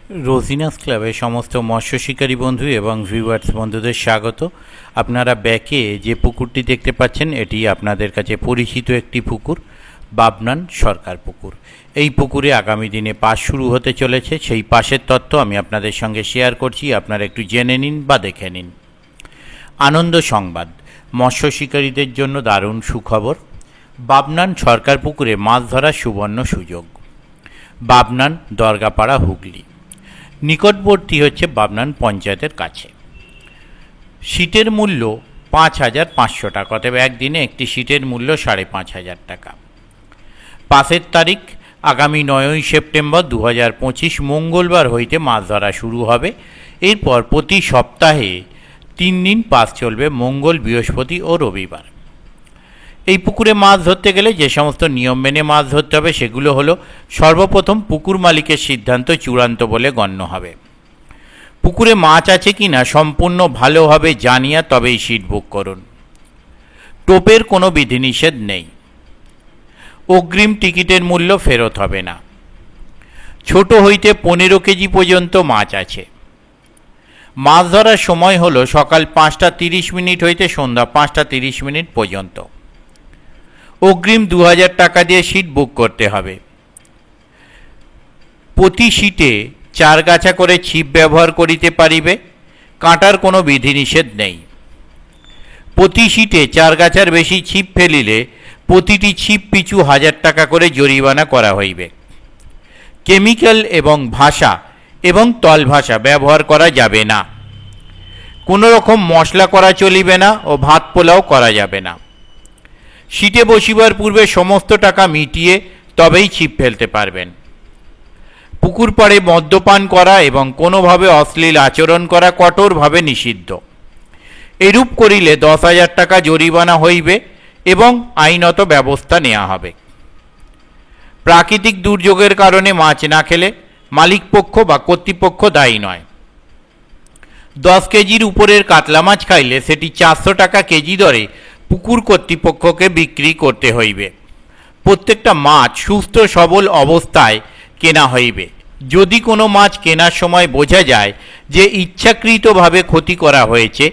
রোজিনাস ক্লাবে সমস্ত মৎস্য শিকারী বন্ধু এবং ভিউয়ার্স বন্ধুদের স্বাগত। আপনারা ব্যাকে যে পুকুরটি দেখতে পাচ্ছেন এটি আপনাদের কাছে পরিচিত একটি পুকুর, বাবনান সরকার পুকুর। এই পুকুরে আগামী দিনে পাস শুরু হতে চলেছে, সেই পাসের তথ্য আমি আপনাদের সঙ্গে শেয়ার করছি, আপনারা একটু জেনে নিন বা দেখে নিন। আনন্দ সংবাদ, মৎস্য শিকারীদের জন্য দারুণ সুখবর। বাবনান সরকার পুকুরে মাছ ধরার সুবর্ণ সুযোগ। বাবনান দরগাপাড়া, হুগলি। নিকটবর্তী হচ্ছে বাবনান পঞ্চায়েতের কাছে। সিটের মূল্য ৫,৫০০ টাকা, অতএব একদিনে একটি সিটের মূল্য ৫,৫০০ টাকা। পাসের তারিখ আগামী ৯ই সেপ্টেম্বর ২০২৫ মঙ্গলবার হইতে মাছ ধরা শুরু হবে। এরপর প্রতি সপ্তাহে ৩ দিন পাস চলবে, মঙ্গল, বৃহস্পতি ও রবিবার। এই পুকুরে মাছ ধরতে গেলে যে সমস্ত নিয়ম মেনে মাছ ধরতে হবে সেগুলো হলো, সর্বপ্রথম পুকুর মালিকের সিদ্ধান্ত চূড়ান্ত বলে গণ্য হবে। পুকুরে মাছ আছে কি না সম্পূর্ণ ভালোভাবে জানিয়া তবেই সিট বুক করুন। টোপের কোনো বিধিনিষেধ নেই। অগ্রিম টিকিটের মূল্য ফেরত হবে না। ছোট হইতে ১৫ কেজি পর্যন্ত মাছ আছে। মাছ ধরার সময় হলো সকাল ৫টা ৩০ হইতে সন্ধ্যা ৫টা ৩০ পর্যন্ত। অগ্রিম ২,০০০ টাকা দিয়ে সিট বুক করতে হবে। প্রতি সিটে ৪ গাছা করে ছিপ ব্যবহার করিতে পারিবে, কাঁটার কোনো বিধিনিষেধ নেই। প্রতি সিটে ৪ গাছার বেশি ছিপ ফেলিলে প্রতিটি ছিপ পিছু ১,০০০ টাকা করে জরিমানা করা হইবে। কেমিক্যাল এবং ভাষা এবং তল ভাষা ব্যবহার করা যাবে না। কোনো রকম মশলা করা চলিবে না ও ভাত পোলাও করা যাবে না। সিটে বসিবার পূর্বে সমস্ত টাকা মিটিয়ে তবেই ছিপ ফেলতে পারবেন। পুকুর পাড়ে মদ্যপান করা এবং কোনোভাবে অশ্লীল আচরণ করা কঠোরভাবে নিষিদ্ধ। এরূপ করিলে ১০,০০০ টাকা জরিমানা হইবে এবং আইনত ব্যবস্থা নেওয়া হবে। প্রাকৃতিক দুর্যোগের কারণে মাছ না খেলে মালিকপক্ষ বা কর্তৃপক্ষ দায়ী নয়। ১০ কেজির উপরের কাতলা মাছ খাইলে সেটি ৪০০ টাকা কেজি দরে পুকুর কর্তৃপক্ষকে বিক্রি করতে হইবে। প্রত্যেকটা মাছ সুস্থ সবল অবস্থায় কেনা হইবে। যদি কোনো মাছ কেনার সময় বোঝা যায় যে ইচ্ছাকৃতভাবে ক্ষতি করা হয়েছে,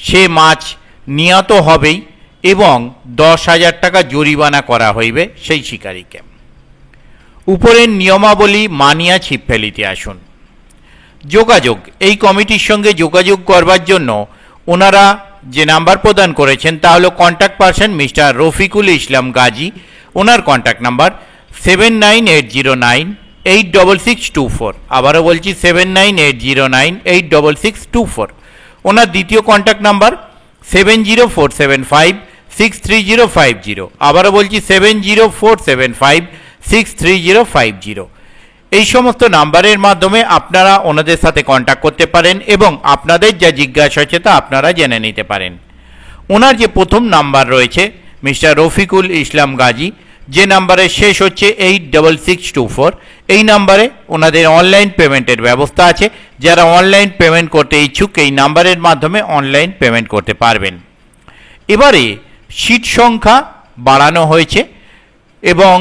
সে মাছ নিহত হবেই এবং ১০,০০০ টাকা জরিমানা করা হইবে সেই শিকারীকে। উপরের নিয়মাবলী মানিয়া ছিপ ফেলিতে আসুন। যোগাযোগ, এই কমিটির সঙ্গে যোগাযোগ করবার জন্য ওনারা যে নাম্বার প্রদান করেছেন তা হলো contact person mister Rafiqul Islam Gazi. ওনার কন্ট্যাক্ট নাম্বার 7980986624। আবারও বলছি 7980986624। ওনার দ্বিতীয় কন্ট্যাক্ট নাম্বার 7047563050। আবারও বলছি 7047563050। এই সমস্ত নাম্বারের মাধ্যমে আপনারা ওনাদের সাথে কন্ট্যাক্ট করতে পারেন এবং আপনাদের যা জিজ্ঞাসা আছে তা আপনারা জেনে নিতে পারেন। ওনার যে প্রথম নাম্বার রয়েছে মিস্টার রফিকুল ইসলাম গাজী, যে নাম্বারে শেষ হচ্ছে 86624, এই নাম্বারে ওনাদের অনলাইন পেমেন্টের ব্যবস্থা আছে। যারা অনলাইন পেমেন্ট করতে ইচ্ছুক এই নাম্বারের মাধ্যমে অনলাইন পেমেন্ট করতে পারবেন। এবারে সিট সংখ্যা বাড়ানো হয়েছে এবং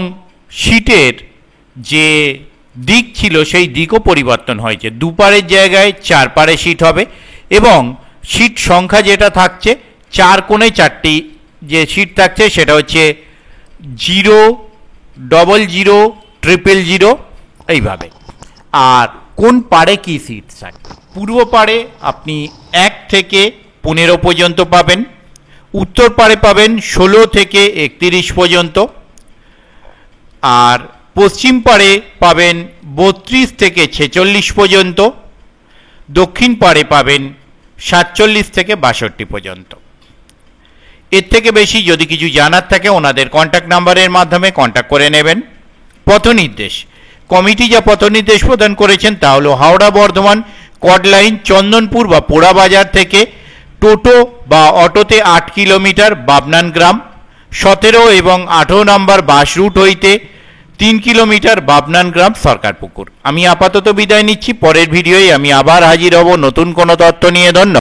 সিটের যে দিক ছিল সেই দিকও পরিবর্তন হয়েছে। দুপারের জায়গায় 4 পারে সিট হবে এবং সিট সংখ্যা যেটা থাকছে 4 কোণে 4টি যে সিট থাকছে সেটা হচ্ছে 0, 00, 000 এইভাবে। আর কোন পারে কি সিট থাকবে, পূর্ব পারে আপনি 1 থেকে 15 পর্যন্ত পাবেন, উত্তর পারে পাবেন 16 থেকে 31 পর্যন্ত, আর পশ্চিম পাড়ে পাবেন 32 থেকে 46 পর্যন্ত, দক্ষিণ পাড়ে পাবেন 47 থেকে 62 পর্যন্ত। এর থেকে বেশি যদি কিছু জানার থাকে ওনাদের কন্ট্যাক্ট নাম্বারের মাধ্যমে কন্ট্যাক্ট করে নেবেন। পথ নির্দেশ, কমিটি যা পথ নির্দেশ প্রদান করেছেন তা হলো হাওড়া বর্ধমান কড লাইন চন্দনপুর বা পোড়া বাজার থেকে টোটো বা অটোতে ৮ কিলোমিটার বাবনান গ্রাম, 17 এবং 18 নম্বর বাস রুট হইতে 3 কিলোমিটার বাবনান গ্রাম সরকার পুকুর। আমি আপাতত বিদায় নিচ্ছি, পরের ভিডিওয় আমি আবার হাজির হব নতুন কোনো তথ্য নিয়ে। ধন্যবাদ।